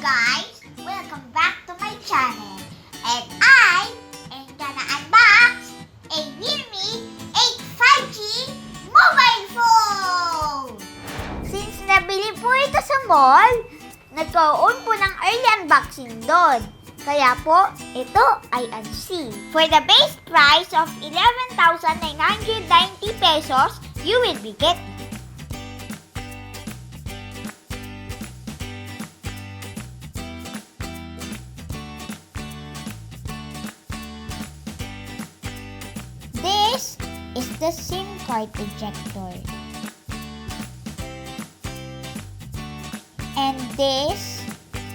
guys! Welcome back to my channel. And I am gonna unbox a realme 8 5G mobile phone! Since nabili po ito sa mall, nagkaroon po ng early unboxing doon. Kaya po, ito ay unseen. For the base price of 11,990 pesos, you will be getting this is the SIM card ejector. And this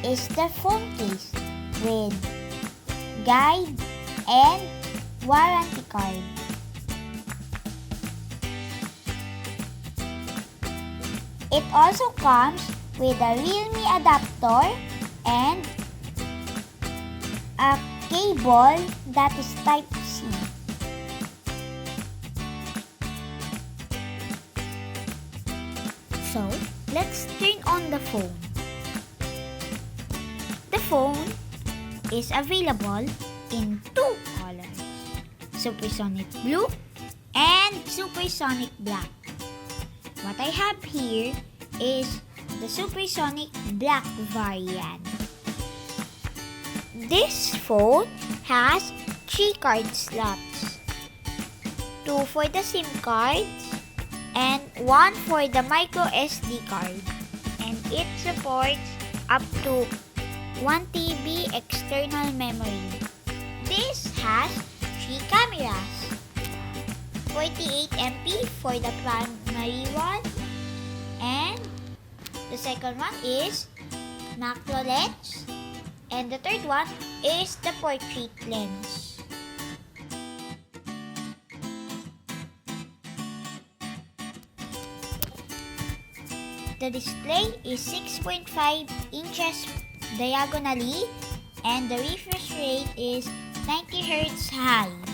is the phone case with guide and warranty card. It also comes with a realme adapter and a cable that is Type-C. So, let's turn on the phone. The phone is available in two colors, Supersonic Blue and Supersonic Black. What I have here is the Supersonic Black variant. This phone has 3 card slots, 2 for the SIM cards and 1 for the micro SD card, and it supports up to 1 TB external memory. This has 3 cameras, 48 MP for the primary one, and the second one is macro lens, and the third one is the portrait lens. The display is 6.5 inches diagonally and the refresh rate is 90 Hz high.